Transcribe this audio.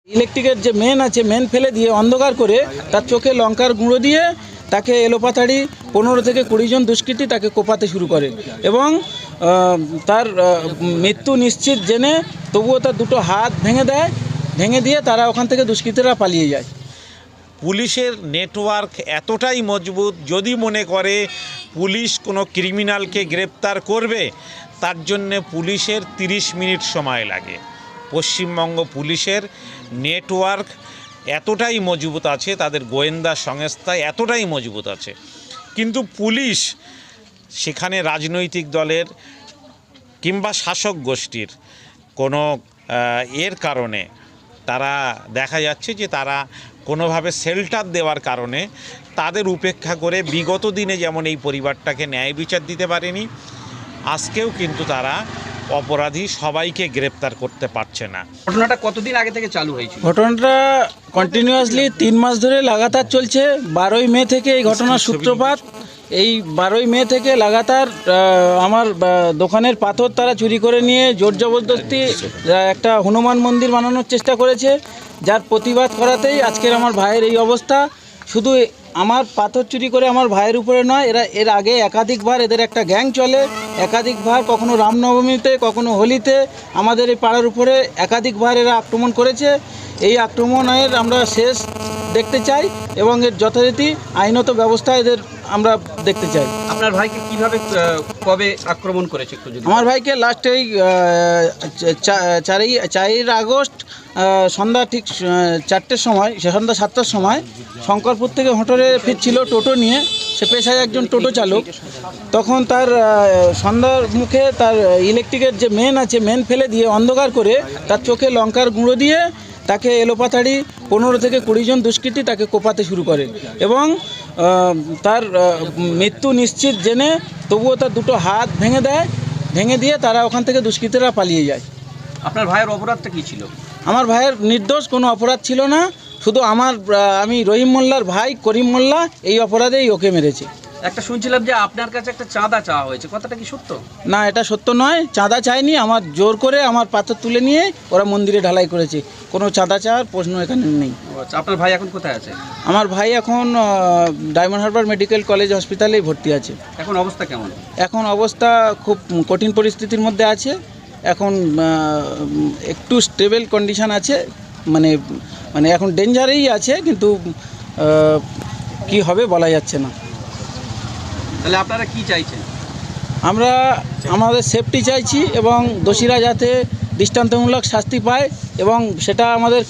ইলেকট্রিকের যে মেন আছে, মেন ফেলে দিয়ে অন্ধকার করে তার চোখে লঙ্কার গুঁড়ো দিয়ে তাকে এলোপাতাড়ি 15 থেকে 20 জন দুষ্কৃতী তাকে কোপাতে শুরু করে এবং তার মৃত্যু নিশ্চিত জেনে তবুও তার দুটো হাত ভেঙে দিয়ে তারা ওখান থেকে দুষ্কৃতীরা পালিয়ে যায়। পুলিশের নেটওয়ার্ক এতটাই মজবুত, যদি মনে করে পুলিশ কোনো ক্রিমিনালকে গ্রেপ্তার করবে তার জন্যে পুলিশের 30 মিনিট সময় লাগে। পশ্চিমবঙ্গ পুলিশের নেটওয়ার্ক এতটাই মজবুত আছে, তাদের গোয়েন্দা সংস্থা এতটাই মজবুত আছে, কিন্তু পুলিশ সেখানে রাজনৈতিক দলের কিংবা শাসক গোষ্ঠীর কোনো এর কারণে তারা দেখা যাচ্ছে যে তারা কোনোভাবে শেল্টার দেওয়ার কারণে তাদের উপেক্ষা করে বিগত দিনে যেমন এই পরিবারটাকে ন্যায় বিচার দিতে পারেনি, আজকেও কিন্তু তারা অপরাধী সবাইকে গ্রেপ্তার করতে পারছে না। ঘটনাটা কতদিন আগে থেকে চালু হয়েছিল? ঘটনাটা কন্টিনিউয়াসলি 3 মাস ধরে লাগাতার চলছে। 12ই মে থেকে এই ঘটনার সূত্রপাত। এই 12ই মে থেকে লাগাতার আমার দোকানের পাথর তারা চুরি করে নিয়ে জোর জবরদস্তি একটা হনুমান মন্দির বানানোর চেষ্টা করেছে, যার প্রতিবাদ করাতেই আজকের আমার ভাইয়ের এই অবস্থা। শুধু আমার পাথর চুরি করে আমার ভাইয়ের উপরে নয়, এর আগে একাধিকবার এদের একটা গ্যাং চলে। একাধিকবার কখনো রামনবমীতে কখনো হোলিতে আমাদের এই পাড়ার উপরে একাধিকবার এরা আক্রমণ করেছে। এই আক্রমণের আমরা শেষ দেখতে চাই এবং এর যথারীতি আইনত ব্যবস্থা এদের আমরা দেখতে চাই। আপনার ভাইকে কিভাবে কবে আক্রমণ করেছে একটু যদি? আমার ভাইকে লাস্ট এই 4ই আগস্ট সন্ধ্যা ঠিক 4টের সময়, সন্ধ্যা 7টার সময় শঙ্করপুর থেকে হোটেলে ফিরছিল টোটো নিয়ে। সে পেশায় একজন টোটো চালক। তখন তার সন্ধ্যার মুখে তার ইলেকট্রিকের যে মেন আছে, মেন ফেলে দিয়ে অন্ধকার করে তার চোখে লঙ্কার গুঁড়ো দিয়ে তাকে এলোপাতাড়ি 15 থেকে 20 জন দুষ্কৃতী তাকে কোপাতে শুরু করে এবং তার মৃত্যু নিশ্চিত জেনে তবুও তার দুটো হাত ভেঙে দিয়ে তারা ওখান থেকে দুষ্কৃতীরা পালিয়ে যায়। আপনার ভাইয়ের অপরাধটা কী ছিল? আমার ভাইয়ের নির্দোষ কোনো অপরাধ ছিল না, শুধু আমি রহিম মোল্লার ভাই করিম মোল্লা এই অপরাধেই ওকে মেরেছে। একটা শুনছিলাম যে আপনার কাছে একটা চাঁদা চাওয়া হয়েছে, কথাটা কি সত্য? না, এটা সত্য নয়। চাঁদা চাইনি, আমার জোর করে আমার পাথর তুলে নিয়ে ওরা মন্দিরে ঢালাই করেছে। কোনো চাঁদা চাওয়ার প্রশ্ন এখানে নেই। আচ্ছা, আপনার ভাই এখন কোথায় আছে? আমার ভাই এখন ডায়মন্ড হারবার মেডিকেল কলেজ হসপিটালেই ভর্তি আছে। এখন অবস্থা কেমন? এখন অবস্থা খুব কঠিন পরিস্থিতির মধ্যে আছে। এখন একটু স্টেবল কন্ডিশন আছে, মানে এখন ডেঞ্জারেই আছে, কিন্তু কি হবে বলা যাচ্ছে না। তাহলে আপনারা কি চাইছেন? আমরা আমাদের সেফটি চাইছি এবং দোষীরা যাতে দৃষ্টান্তমূলক শাস্তি পায় এবং সেটা আমাদের